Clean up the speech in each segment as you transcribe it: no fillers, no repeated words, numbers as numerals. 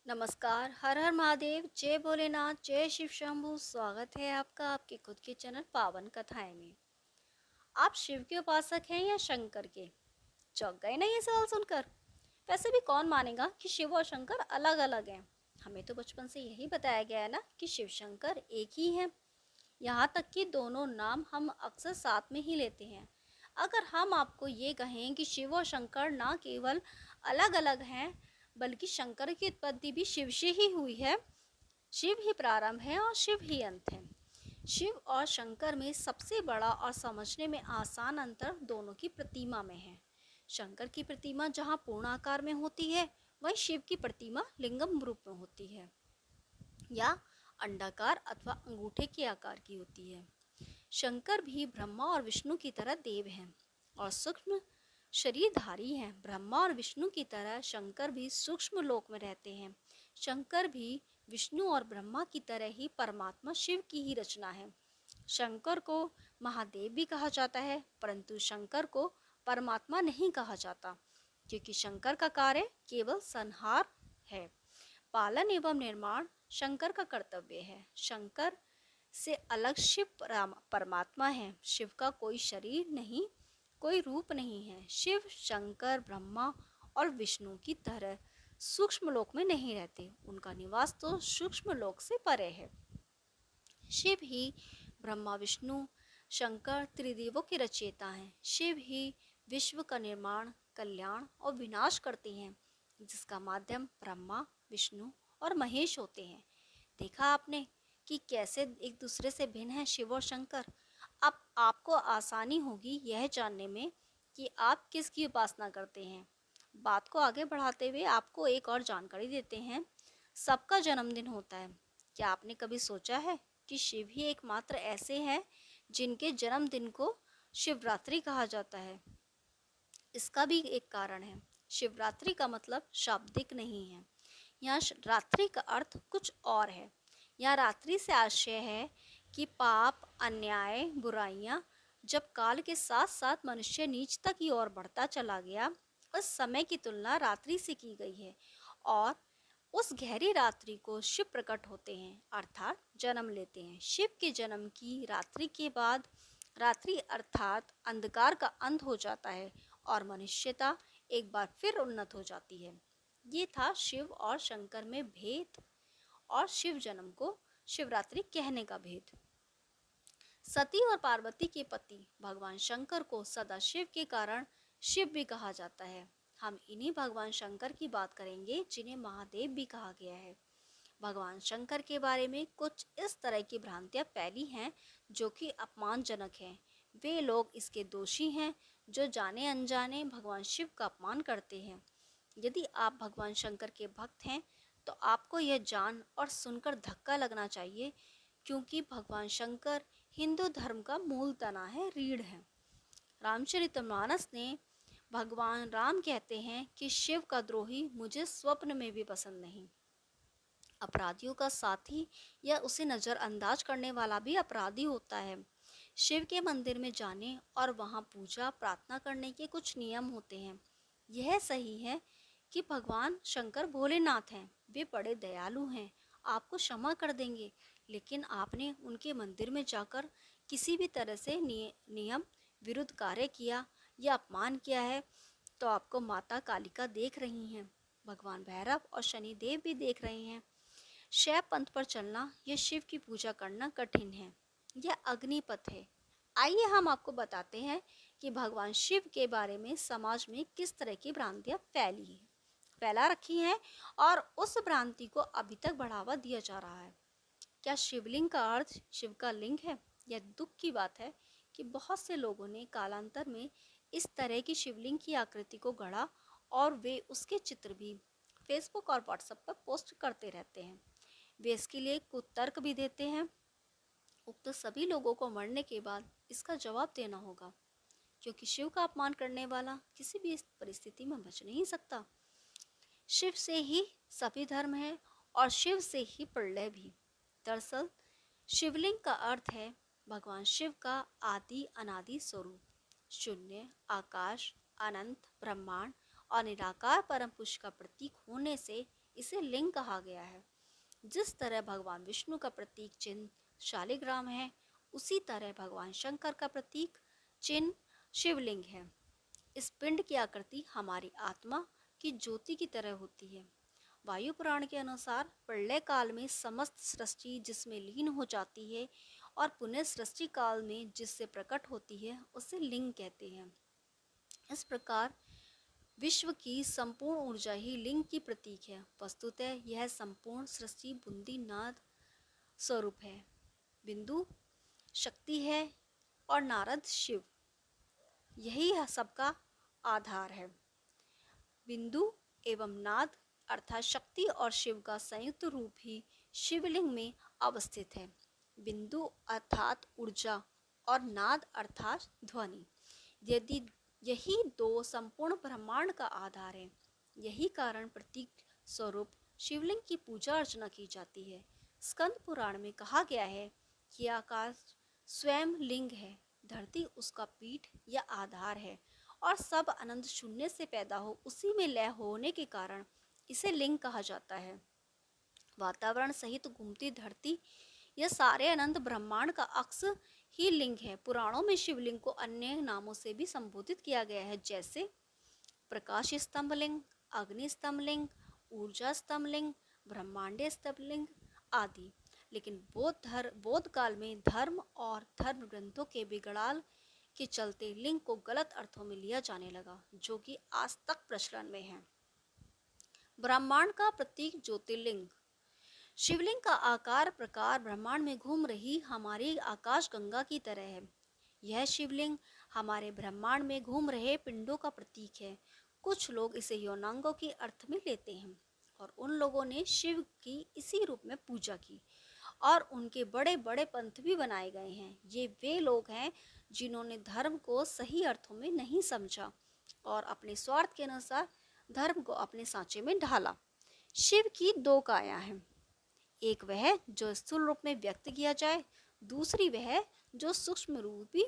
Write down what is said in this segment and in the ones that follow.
नमस्कार, हर हर महादेव, जय भोलेनाथ, जय शिव शंभू। स्वागत है आपका आपके खुद के चैनल पावन कथाएं में। आप शिव के उपासक हैं या शंकर के? चौंक गए ना ये सवाल सुनकर? वैसे भी कौन मानेगा कि शिव और शंकर अलग अलग हैं। हमें तो बचपन से यही बताया गया है ना कि शिव शंकर एक ही हैं। यहाँ तक कि दोनों नाम हम अक्सर साथ में ही लेते हैं। अगर हम आपको ये कहें कि शिव और शंकर ना केवल अलग अलग हैं, बल्कि शंकर की उत्पत्ति भी शिव से ही हुई है। शिव ही प्रारंभ है और शिव ही अंत है। शिव और शंकर में सबसे बड़ा और समझने में आसान अंतर दोनों की प्रतिमा में है। शंकर की प्रतिमा जहाँ पूर्ण आकार में होती है, वहीं शिव की प्रतिमा लिंगम रूप में होती है या अंडाकार अथवा अंगूठे के आकार की होती है। शंकर भी ब्रह्मा और विष्णु की तरह देव हैं और सूक्ष्म शरीरधारी हैं। ब्रह्मा और विष्णु की तरह शंकर भी सूक्ष्म लोक में रहते हैं। शंकर भी विष्णु और ब्रह्मा की तरह ही परमात्मा शिव की ही रचना है। शंकर को महादेव भी कहा जाता है, परंतु शंकर को परमात्मा नहीं कहा जाता, क्योंकि शंकर का कार्य केवल संहार है। पालन एवं निर्माण शंकर का कर्तव्य है। शंकर से अलग शिव परमात्मा है। शिव का कोई शरीर नहीं, कोई रूप नहीं है। शिव शंकर ब्रह्मा और विष्णु की तरह सूक्ष्म लोक में नहीं रहते। उनका निवास तो सूक्ष्म लोक से परे है। शिव ही ब्रह्मा विष्णु शंकर त्रिदेवों के रचयिता हैं। शिव ही विश्व का निर्माण, कल्याण और विनाश करते हैं, जिसका माध्यम ब्रह्मा विष्णु और महेश होते हैं। देखा आपने कि कैसे एक दूसरे से भिन्न है शिव और शंकर। अब आपको आसानी होगी यह जानने में कि आप किसकी उपासना करते हैं। बात को आगे बढ़ाते हुए आपको एक और जानकारी देते हैं। सबका जन्मदिन होता है। क्या आपने कभी सोचा है कि शिव ही एकमात्र ऐसे हैं जिनके जन्मदिन को शिवरात्रि कहा जाता है? इसका भी एक कारण है। शिवरात्रि का मतलब शाब्दिक नहीं है। यहाँ रात्रि का अर्थ कुछ और है। यहाँ रात्रि से आशय है कि पाप, अन्याय, बुराइयाँ जब काल के साथ साथ मनुष्य नीचता की ओर बढ़ता चला गया, उस समय की तुलना रात्रि से की गई है और उस गहरी रात्रि को शिव प्रकट होते हैं, अर्थात जन्म लेते हैं। शिव के जन्म की रात्रि के बाद रात्रि अर्थात अंधकार का अंत हो जाता है और मनुष्यता एक बार फिर उन्नत हो जाती है। ये था शिव और शंकर में भेद और शिव जन्म को शिवरात्रि कहने का भेद। सती और पार्वती के पति भगवान शंकर को सदाशिव के कारण शिव भी कहा जाता है। हम इन्हीं भगवान शंकर की बात करेंगे जिन्हें महादेव भी कहा गया है। भगवान शंकर के बारे में कुछ इस तरह की भ्रांतियां फैली हैं जो कि अपमानजनक हैं। वे लोग इसके दोषी हैं जो जाने अनजाने भगवान शिव का अपमान करते हैं। यदि आप भगवान शंकर के भक्त हैं तो आपको यह जान और सुनकर धक्का लगना चाहिए, क्योंकि भगवान शंकर हिंदू धर्म का मूल तना है, रीढ़ है। रामचरितमानस ने भगवान राम कहते हैं कि शिव का द्रोही मुझे स्वप्न में भी पसंद नहीं। अपराधियों का साथी या उसे नज़रअंदाज करने वाला भी अपराधी होता है। शिव के मंदिर में जाने और वहाँ पूजा प्रार्थना करने के कुछ नियम होते हैं। यह सही है कि भगवान शंकर भोलेनाथ हैं। वे बड़े दयालु हैं, आपको क्षमा कर देंगे। लेकिन आपने उनके मंदिर में जाकर किसी भी तरह से नियम विरुद्ध कार्य किया या अपमान किया है तो आपको माता कालिका देख रही हैं, भगवान भैरव और शनिदेव भी देख रहे हैं। शैव पंथ पर चलना या शिव की पूजा करना कठिन है। यह अग्निपथ है। आइए हम आपको बताते हैं कि भगवान शिव के बारे में समाज में किस तरह की भ्रांतियां फैला रखी हैं और उस भ्रांति को अभी तक बढ़ावा दिया जा रहा है। क्या शिवलिंग का अर्थ शिव का लिंग है? यह दुख की बात है कि बहुत से लोगों ने कालांतर में इस तरह की शिवलिंग की आकृति को गढ़ा और वे उसके चित्र भी फेसबुक और व्हाट्सएप पर पोस्ट करते रहते हैं। वे इसके लिए कुतर्क भी देते हैं। उक्त सभी लोगों को मरने के बाद इसका जवाब देना होगा, क्योंकि शिव का अपमान करने वाला किसी भी परिस्थिति में बच नहीं सकता। शिव से ही सभी धर्म है और शिव से ही प्रलय भी। दरअसल शिवलिंग का अर्थ है भगवान शिव का आदि अनादि स्वरूप। शून्य, आकाश, अनंत, ब्रह्मांड और निराकार परम पुरुष का प्रतीक होने से इसे लिंग कहा गया है। जिस तरह भगवान विष्णु का प्रतीक चिन्ह शालिग्राम है, उसी तरह भगवान शंकर का प्रतीक चिन्ह शिवलिंग है। इस पिंड की आकृति हमारी आत्मा की ज्योति की तरह होती है। वायु पुराण के अनुसार प्रलय काल में समस्त सृष्टि जिसमें लीन हो जाती है और पुनः सृष्टि काल में जिससे प्रकट होती है, उसे लिंग कहते हैं। इस प्रकार विश्व की संपूर्ण ऊर्जा ही लिंग की प्रतीक है। वस्तुतः यह संपूर्ण सृष्टि बूंदी नाद स्वरूप है। बिंदु शक्ति है और नारद शिव, यही सबका आधार है। बिंदु एवं नाद अर्थात शक्ति और शिव का संयुक्त रूप ही शिवलिंग में अवस्थित है। बिंदु अर्थात ऊर्जा और नाद अर्थात ध्वनि, यदि यही दो संपूर्ण ब्रह्मांड का आधार है। यही कारण प्रतीक स्वरूप शिवलिंग की पूजा अर्चना की जाती है। स्कंद पुराण में कहा गया है कि आकाश स्वयं लिंग है, धरती उसका पीठ या आधार है और सब अनंत शून्य से पैदा हो उसी में लय होने के कारण इसे लिंग कहा जाता है। वातावरण सहित घूमती धरती यह सारे अनंत ब्रह्मांड का अक्ष ही लिंग है। पुराणों में शिवलिंग को अन्य नामों से भी संबोधित किया गया है, जैसे प्रकाश स्तंभ लिंग, अग्नि स्तंभ लिंग, ऊर्जा स्तंभ लिंग, ब्रह्मांडीय स्तंभ लिंग आदि। लेकिन बौद्ध काल में धर्म और धर्म ग्रंथों के बिगड़ाल के चलते लिंग को गलत अर्थों में लिया जाने लगा, जो कि आज तक प्रचलन में है। ब्रह्मांड का प्रतीक ज्योतिर्लिंग। शिवलिंग का आकार प्रकार ब्रह्मांड में घूम रही हमारी आकाश गंगा की तरह है। यह शिवलिंग हमारे ब्रह्मांड में घूम रहे पिंडों का प्रतीक है। कुछ लोग इसे यौनांगों के अर्थ में लेते हैं और उन लोगों ने शिव की इसी रूप में पूजा की और उनके बड़े बड़े पंथ भी बनाए गए हैं। ये वे लोग हैं जिन्होंने धर्म को सही अर्थों में नहीं समझा और अपने स्वार्थ के अनुसार धर्म को अपने सांचे में ढाला। शिव की दो काया हैं, एक वह जो स्थूल रूप में व्यक्त किया जाए, दूसरी वह जो सूक्ष्म रूपी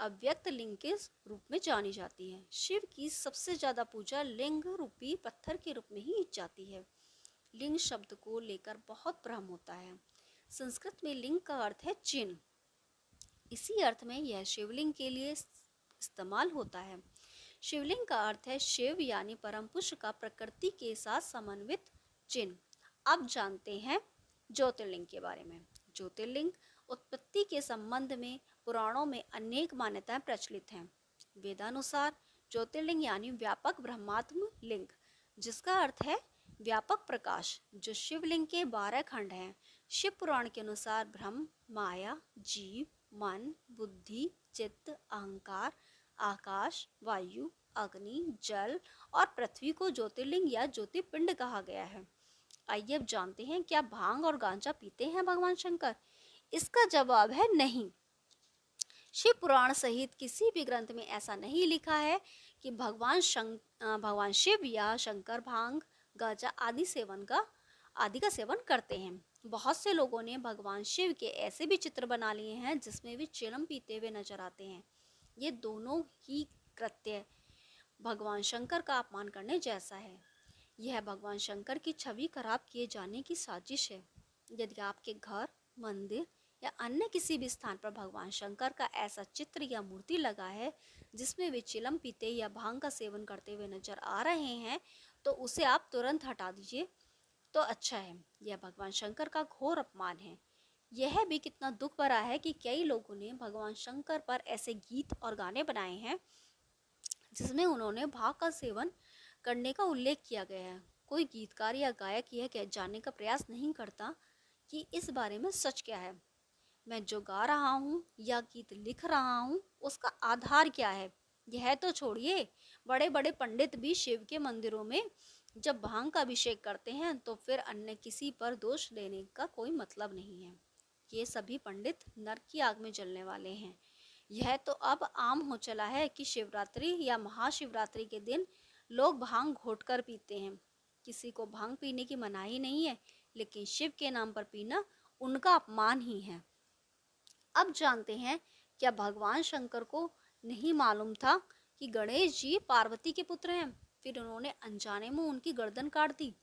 अव्यक्त लिंग के रूप में जानी जाती है। शिव की सबसे ज्यादा पूजा लिंग रूपी पत्थर के रूप में ही जाती है। लिंग शब्द को लेकर बहुत भ्रम होता है। संस्कृत में लिंग का अर्थ है चिन्ह, इसी अर्थ में यह शिवलिंग के लिए इस्तेमाल होता है। शिवलिंग का अर्थ है शिव यानी परम पुरुष का प्रकृति के साथ समन्वित चिन्ह। अब जानते हैं ज्योतिर्लिंग के बारे में। ज्योतिर्लिंग उत्पत्ति के संबंध में पुराणों में अनेक मान्यताएं प्रचलित हैं। वेदानुसार ज्योतिर्लिंग यानी व्यापक ब्रह्मात्म लिंग, जिसका अर्थ है व्यापक प्रकाश, जो शिवलिंग के 12 खंड हैं। शिव पुराण के अनुसार ब्रह्म, माया, जीव, मन, बुद्धि, चित्त, अहंकार, आकाश, वायु, अग्नि, जल और पृथ्वी को ज्योतिर्लिंग या ज्योतिर्पिंड कहा गया है। आइए अब जानते हैं, क्या भांग और गांजा पीते हैं भगवान शंकर? इसका जवाब है नहीं। शिव पुराण सहित किसी भी ग्रंथ में ऐसा नहीं लिखा है कि भगवान शिव या शंकर भांग, गांजा आदि का सेवन करते हैं। बहुत से लोगों ने भगवान शिव के ऐसे भी चित्र बना लिए हैं जिसमें वे चिलम पीते हुए नजर आते हैं। ये दोनों ही कृत्य भगवान शंकर का अपमान करने जैसा है। यह भगवान शंकर की छवि खराब किए जाने की साजिश है। यदि आपके घर, मंदिर या अन्य किसी भी स्थान पर भगवान शंकर का ऐसा चित्र या मूर्ति लगा है जिसमें वे चिलम पीते या भांग का सेवन करते हुए नजर आ रहे हैं, तो उसे आप तुरंत हटा दीजिए तो अच्छा है। यह भगवान शंकर का घोर अपमान है। यह भी कितना दुख भरा है कि कई लोगों ने भगवान शंकर पर ऐसे गीत और गाने बनाए हैं जिसमें उन्होंने भांग का सेवन करने का उल्लेख किया गया है। कोई गीतकार या गायक यह जानने का प्रयास नहीं करता कि इस बारे में सच क्या है। मैं जो गा रहा हूँ या गीत लिख रहा हूँ उसका आधार क्या है, यह तो छोड़िए। बड़े बड़े पंडित भी शिव के मंदिरों में जब भांग का अभिषेक करते हैं तो फिर अन्य किसी पर दोष देने का कोई मतलब नहीं है। ये सभी पंडित नरक की आग में जलने वाले हैं। यह तो अब आम हो चला है कि शिवरात्रि या महाशिवरात्रि के दिन लोग भांग घोटकर पीते हैं। किसी को भांग पीने की मनाही नहीं है, लेकिन शिव के नाम पर पीना उनका अपमान ही है। अब जानते हैं, क्या भगवान शंकर को नहीं मालूम था कि गणेश जी पार्वती के पुत्र हैं? फिर उन्होंने अनजाने में उनकी गर्दन काट दी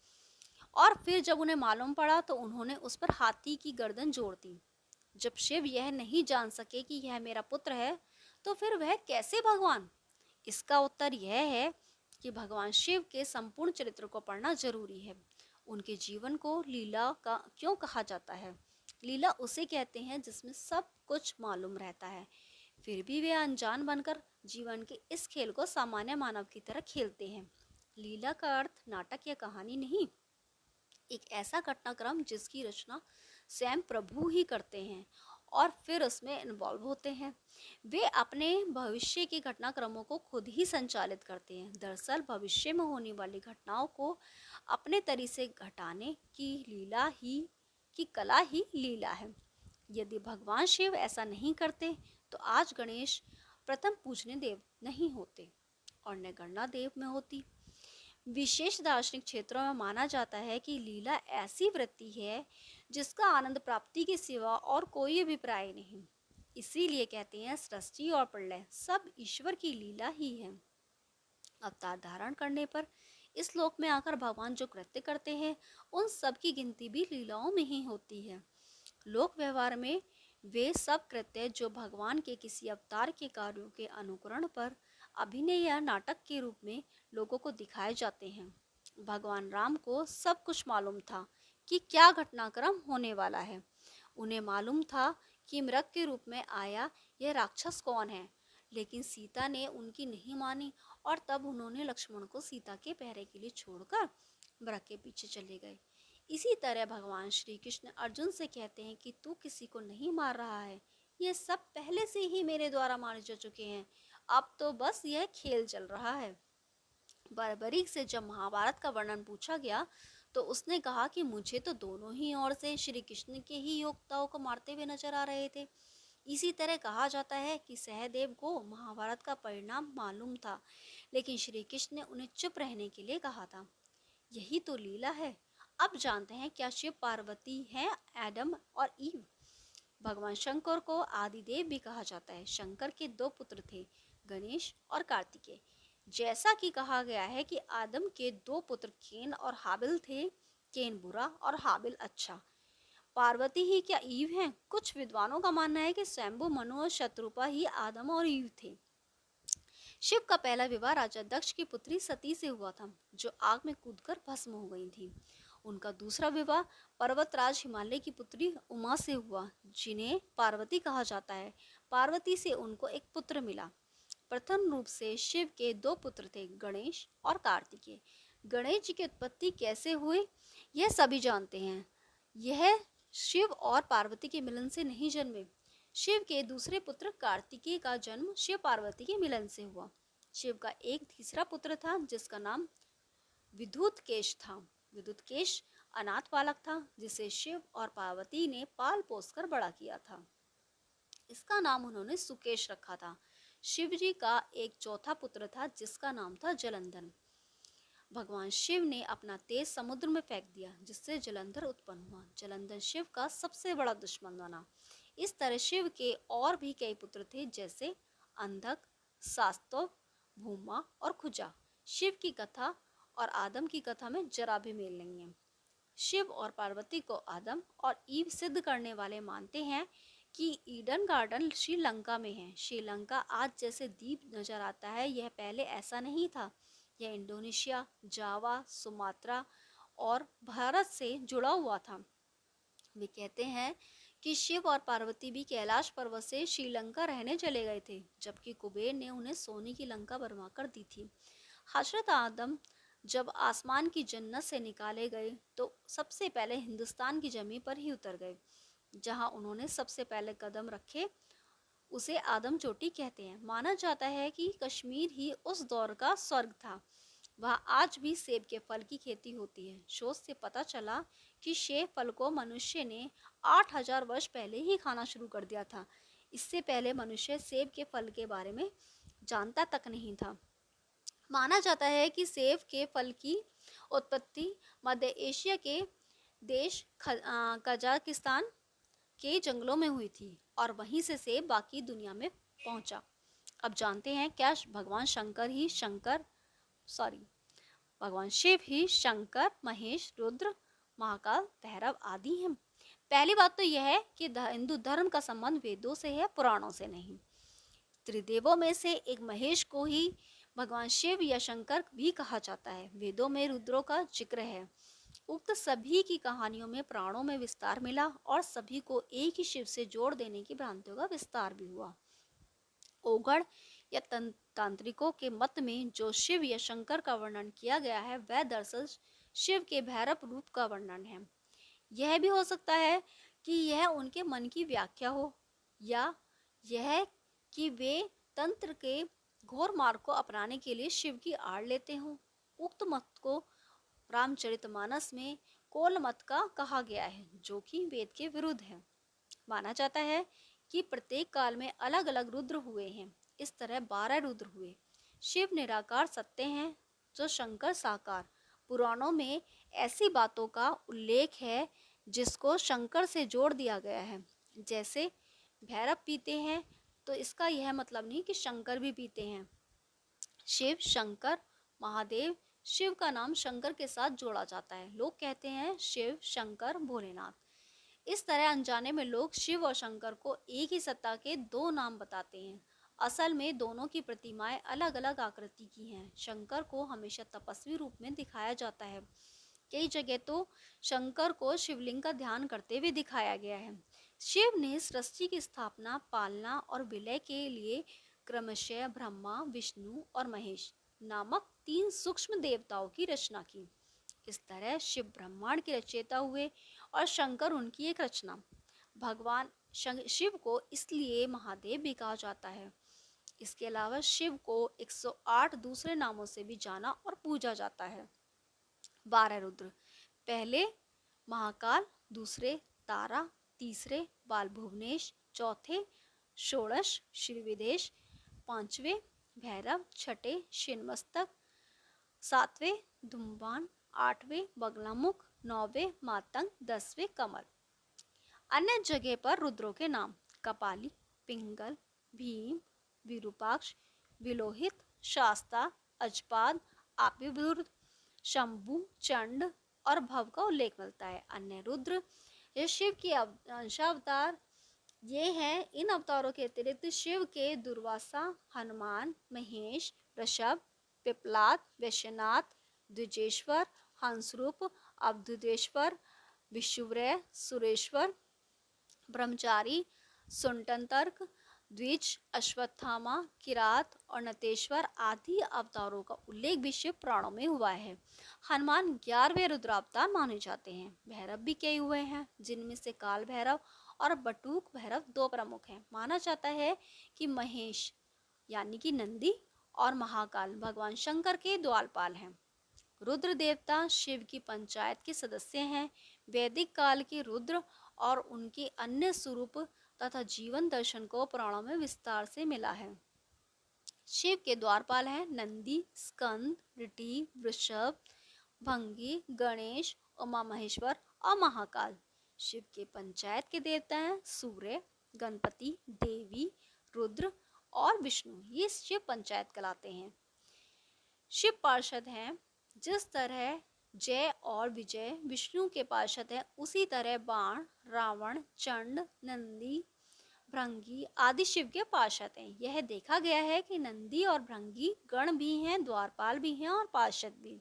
और फिर जब उन्हें मालूम पड़ा तो उन्होंने उस पर हाथी की गर्दन जोड़ दी। जब शिव यह नहीं जान सके कि यह मेरा पुत्र है, तो फिर वह कैसे भगवान? इसका उत्तर यह है कि भगवान शिव के संपूर्ण चरित्र को पढ़ना जरूरी है। उनके जीवन को लीला का क्यों कहा जाता है? लीला उसे कहते हैं जिसमें सब कुछ मालूम रहता है, फिर भी वे अनजान बनकर जीवन के इस खेल को सामान्य मानव की तरह खेलते हैं। लीला का अर्थ नाटक या कहानी नहीं, एक ऐसा घटनाक्रम जिसकी रचना स्वयं प्रभु ही करते हैं और फिर उसमें इन्वॉल्व होते हैं। वे अपने भविष्य के घटनाक्रमों को खुद ही संचालित करते हैं। दरअसल भविष्य में होने वाली घटनाओं को अपने तरीके से घटाने की कला ही लीला है। यदि भगवान शिव ऐसा नहीं करते तो आज गणेश प्रथम पूजनीय देव नहीं होते और न गणना देव में होती। विशेष दार्शनिक क्षेत्रों में माना जाता है कि लीला ऐसी वृत्ति है जिसका आनंद प्राप्ति के सिवा और कोई अभिप्राय नहीं। इसीलिए कहते हैं सृष्टि और प्रलय सब ईश्वर की लीला ही है। अवतार धारण करने पर इस लोक में आकर भगवान जो कृत्य करते हैं उन सब की गिनती भी लीलाओं में ही होती है। लोक व्यवहार में वे सब कृत्य जो भगवान के किसी अवतार के कार्यों के अनुकरण पर अभिनय या नाटक के रूप में लोगों को दिखाए जाते हैं। भगवान राम को सब कुछ मालूम था कि क्या घटनाक्रम होने वाला है। उन्हें मालूम था कि मृग के रूप में आया यह राक्षस कौन है, लेकिन सीता ने उनकी नहीं मानी और तब उन्होंने लक्ष्मण को सीता के पहरे के लिए छोड़कर मृग के पीछे चले गए। इसी तरह भगवान श्री कृष्ण अर्जुन से कहते हैं कि तू किसी को नहीं मार रहा है, ये सब पहले से ही मेरे द्वारा मारे जा चुके हैं, अब तो बस यह खेल चल रहा है। बर्बरीक से जब महाभारत का वर्णन पूछा गया तो उसने कहा कि मुझे तो दोनों ही ओर से श्री कृष्ण के ही योद्धाओं को मारते हुए नजर आ रहे थे। इसी तरह कहा जाता है कि सहदेव को महाभारत का परिणाम मालूम था, लेकिन श्री कृष्ण ने उन्हें चुप रहने के लिए कहा था। यही तो लीला है। अब जानते हैं क्या शिव पार्वती हैं एडम और ईव। भगवान शंकर को आदिदेव भी कहा जाता है। शंकर के दो पुत्र थे, गणेश और कार्तिकेय। जैसा कि कहा गया है कि आदम के दो पुत्र केन और हाबिल थे, केन बुरा और हाबिल अच्छा। पार्वती ही क्या ईव हैं? कुछ विद्वानों का मानना है कि स्वयंभू मनु और शत्रुपा ही आदम और ईव थे। शिव का पहला विवाह राजा दक्ष की पुत्री सती से हुआ था, जो आग में कूदकर भस्म हो गई थी। उनका दूसरा विवाह पर्वतराज हिमालय की पुत्री उमा से हुआ, जिन्हें पार्वती कहा जाता है। पार्वती से उनको एक पुत्र मिला। प्रथम रूप से शिव के दो पुत्र थे, गणेश और कार्तिकेय। गणेश जी की उत्पत्ति कैसे हुई यह सभी जानते हैं। यह शिव और पार्वती के मिलन से नहीं जन्मे। शिव के दूसरे पुत्र कार्तिकेय का जन्म शिव पार्वती के मिलन से हुआ। शिव का एक तीसरा पुत्र था जिसका नाम विद्युतकेश था। विद्युतकेश अनाथ बालक था जिसे शिव और पार्वती ने पाल पोस कर बड़ा किया था। इसका नाम उन्होंने सुकेश रखा था। शिव जी का एक चौथा पुत्र था जिसका नाम था जलंधर। भगवान शिव ने अपना तेज समुद्र में फेंक दिया जिससे जलंधर उत्पन्न हुआ। जलंधर शिव का सबसे बड़ा दुश्मन बना। इस तरह शिव के और भी कई पुत्र थे जैसे अंधक, सास्तव, भूमा और खुजा। शिव की कथा और आदम की कथा में जरा भी मेल नहीं है। शिव और पार्वती को आदम और ईव सिद्ध करने वाले मानते हैं कि ईडन गार्डन श्रीलंका में है। श्रीलंका आज जैसे द्वीप नजर आता है, यह पहले ऐसा नहीं था। यह इंडोनेशिया, जावा, सुमात्रा और भारत से जुड़ा हुआ था। वे कहते हैं कि शिव और पार्वती भी कैलाश पर्वत से श्रीलंका रहने चले गए थे, जबकि कुबेर ने उन्हें सोने की लंका बनवा कर दी थी। हजरत आदम जब आसमान की जन्नत से निकाले गए तो सबसे पहले हिंदुस्तान की जमीन पर ही उतर गए। जहां उन्होंने सबसे पहले कदम रखे उसे आदम चोटी कहते हैं। माना जाता है कि कश्मीर ही उस दौर का स्वर्ग था। वहाँ आज भी सेब के फल की खेती होती है। शोध से पता चला कि सेब फल को मनुष्य ने 8000 वर्ष पहले ही खाना शुरू कर दिया था। इससे पहले मनुष्य सेब के फल के बारे में जानता तक नहीं था। माना जाता है कि सेब के फल की उत्पत्ति मध्य एशिया के देश कजाकिस्तान के जंगलों में हुई थी और वहीं से सेब बाकी दुनिया में पहुंचा। अब जानते हैं क्या भगवान भगवान शिव ही शंकर, महेश, रुद्र, महाकाल, भैरव आदि हैं। पहली बात तो यह है कि हिंदू धर्म का संबंध वेदों से है, पुराणों से नहीं। त्रिदेवों में से एक महेश को ही भगवान शिव या शंकर भी कहा जाता है। वेदों में रुद्रों का जिक्र है। उक्त सभी की कहानियों में प्राणों में विस्तार मिला और सभी को एक ही शिव से जोड़ देने की भ्रांतियों का विस्तार भी हुआ। ओगड़ या तांत्रिकों के मत में जो शिव या शंकर का वर्णन किया गया है वह दरअसल शिव के भैरव रूप का वर्णन है। यह भी हो सकता है कि यह उनके मन की व्याख्या हो, या यह कि वे तंत्र के घोर मार्ग को अपनाने के लिए शिव की आड़ लेते हों। उक्त मत को रामचरितमानस में कोल मत का कहा गया है, जो कि वेद के विरुद्ध है। माना जाता है कि प्रत्येक काल में अलग अलग रुद्र हुए हैं। इस तरह 12 रुद्र हुए। शिव निराकार सत्य हैं, जो शंकर साकार। पुराणों में ऐसी बातों का उल्लेख है जिसको शंकर से जोड़ दिया गया है। जैसे भैरव पीते हैं तो इसका यह मतलब नहीं कि शंकर भी पीते हैं। शिव, शंकर, महादेव, शिव का नाम शंकर के साथ जोड़ा जाता है। लोग कहते हैं शिव, शंकर, भोलेनाथ। इस तरह अनजाने में लोग शिव और शंकर को एक ही सत्ता के दो नाम बताते हैं। असल में दोनों की प्रतिमाएं अलग अलग आकृति की हैं। शंकर को हमेशा तपस्वी रूप में दिखाया जाता है। कई जगह तो शंकर को शिवलिंग का ध्यान करते हुए दिखाया गया है। शिव ने सृष्टि की स्थापना, पालना और विलय के लिए क्रमशः ब्रह्मा, विष्णु और महेश नामक 3 सूक्ष्म देवताओं की रचना की। इस तरह शिव ब्रह्मांड के रचयिता हुए और शंकर उनकी एक रचना। भगवान शिव को इसलिए महादेव भी कहा जाता है। इसके अलावा शिव को 108 दूसरे नामों से भी जाना और पूजा जाता है। 12 रुद्र। पहले महाकाल, दूसरे तारा, तीसरे बाल भुवनेश, चौथे षोडश श्रीविदेश, पांचवें भैरव, छठे शिनमस्तक, सातवें धूमवान, आठवें बगलामुख, 9वें मातंग, 10वें कमल। अन्य जगह पर रुद्रों के नाम कपाली, पिंगल, भीम, विरूपाक्ष, विलोहित, शास्ता, अजपाद, आपिधुर, शंभु, चंड और भव का उल्लेख मिलता है। अन्य रुद्र ये शिव के अंशावतार ये हैं। इन अवतारों के अतिरिक्त शिव के दुर्वासा, हनुमान, महेश, ऋषभ, पिपलाद, वैश्यनाथ, द्विजेश्वर, हंसरूप, अवधूतेश्वर, विशुव्रय, सुरेश्वर, ब्रह्मचारी, सुंटनतर्क, द्विज, अश्वत्थामा, किरात और नतेश्वर आदि अवतारों का उल्लेख भी शिव पुराणों में हुआ है। हनुमान 11वें रुद्रावतार माने जाते हैं। भैरव भी कई हुए हैं, जिनमें से काल भैरव और बटुक भैरव 2 प्रमुख हैं। माना जाता है कि महेश यानी कि नंदी और महाकाल भगवान शंकर के द्वारपाल हैं। रुद्र देवता शिव की पंचायत के सदस्य हैं। वैदिक काल के रुद्र और उनके अन्य स्वरूप तथा जीवन दर्शन को पुराणों में विस्तार से मिला है। शिव के द्वारपाल हैं नंदी, स्कंद, ऋषि, वृषभ, भंगी, गणेश, उमा महेश्वर और महाकाल। शिव के पंचायत के देवता हैं सूर्य, गणपति, देवी, रुद्र और विष्णु। ये शिव पंचायत कहलाते हैं। शिव पार्षद हैं। जिस तरह जय और विजय विष्णु के पार्षद हैं, उसी तरह बाण, रावण, चंड, नंदी, भृंगी आदि शिव के पार्षद हैं। यह देखा गया है कि नंदी और भृंगी गण भी हैं, द्वारपाल भी हैं और पार्षद भी।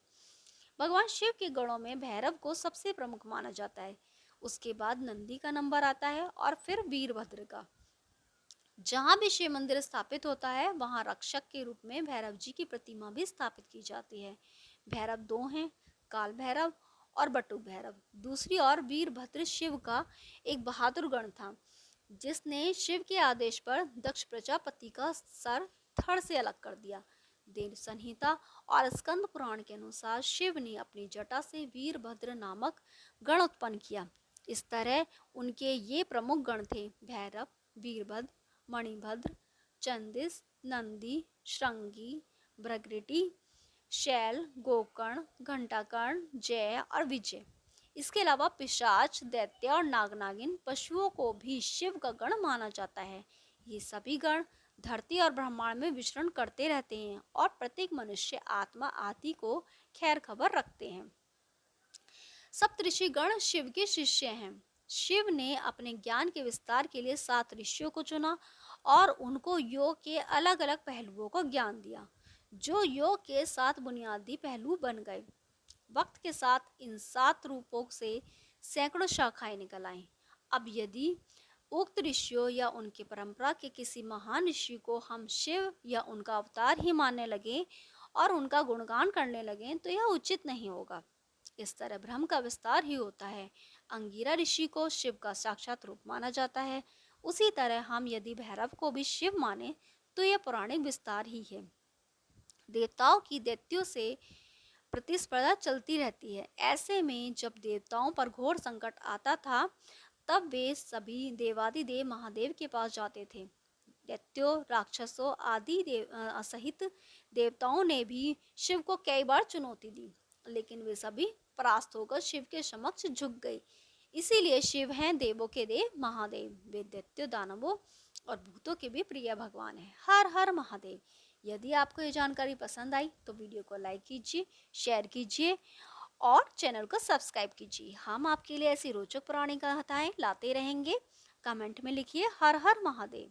भगवान शिव के गणों में भैरव को सबसे प्रमुख माना जाता है। उसके बाद नंदी का नंबर आता है और फिर वीरभद्र का। जहाँ भी शिव मंदिर स्थापित होता है वहाँ रक्षक के रूप में भैरव जी की प्रतिमा भी स्थापित की जाती है। भैरव 2 हैं, काल भैरव और बटुक भैरव। दूसरी ओर वीरभद्र शिव का एक बहादुर गण था, जिसने शिव के आदेश पर दक्ष प्रजापति का सर धड़ से अलग कर दिया। देव संहिता और स्कंद पुराण के अनुसार शिव ने अपनी जटा से वीरभद्र नामक गण उत्पन्न किया। इस तरह उनके ये प्रमुख गण थे भैरव, वीरभद्र, मणिभद्र, चंदिस, नंदी, श्रृंगी, भृगृटी, शैल, गोकर्ण, घंटाकर्ण, जय और विजय। इसके अलावा पिशाच, दैत्य और नागनागिन पशुओं को भी शिव का गण माना जाता है। ये सभी गण धरती और ब्रह्मांड में विचरण करते रहते हैं और प्रत्येक मनुष्य आत्मा आदि को खैर खबर रखते हैं। सप्तऋषिगण शिव के शिष्य हैं। शिव ने अपने ज्ञान के विस्तार के लिए 7 ऋषियों को चुना और उनको योग के अलग अलग पहलुओं को ज्ञान दिया, जो योग के 7 बुनियादी पहलू बन गए। वक्त के साथ इन 7 रूपों से सैकड़ों शाखाएं निकल आईं। अब यदि उक्त ऋषियों या उनकी परंपरा के किसी महान ऋषि को हम शिव या उनका अवतार ही मानने लगे और उनका गुणगान करने लगे तो यह उचित नहीं होगा। इस तरह भ्रम का विस्तार ही होता है। अंगिरा ऋषि को शिव का साक्षात रूप माना जाता है। उसी तरह हम यदि भैरव को भी शिव माने तो यह पौराणिक विस्तार ही है। देवताओं की दैत्यों से प्रतिस्पर्धा चलती रहती है। ऐसे में जब देवताओं पर घोर संकट आता था तब वे सभी देवादिदेव महादेव के पास जाते थे। दैत्यों, राक्षसों आदि सहित देवताओं ने भी शिव को कई बार चुनौती दी, लेकिन वे सभी परास्त होकर शिव के समक्ष झुक गए। इसीलिए शिव हैं देवों के देव महादेव। वे दैत्यों, दानवों और भूतों के भी प्रिय भगवान हैं। हर हर महादेव। यदि आपको ये जानकारी पसंद आई तो वीडियो को लाइक कीजिए, शेयर कीजिए और चैनल को सब्सक्राइब कीजिए। हम आपके लिए ऐसी रोचक पौराणिक कथाएं लाते रहेंगे। कमेंट में लिखिए हर हर महादेव।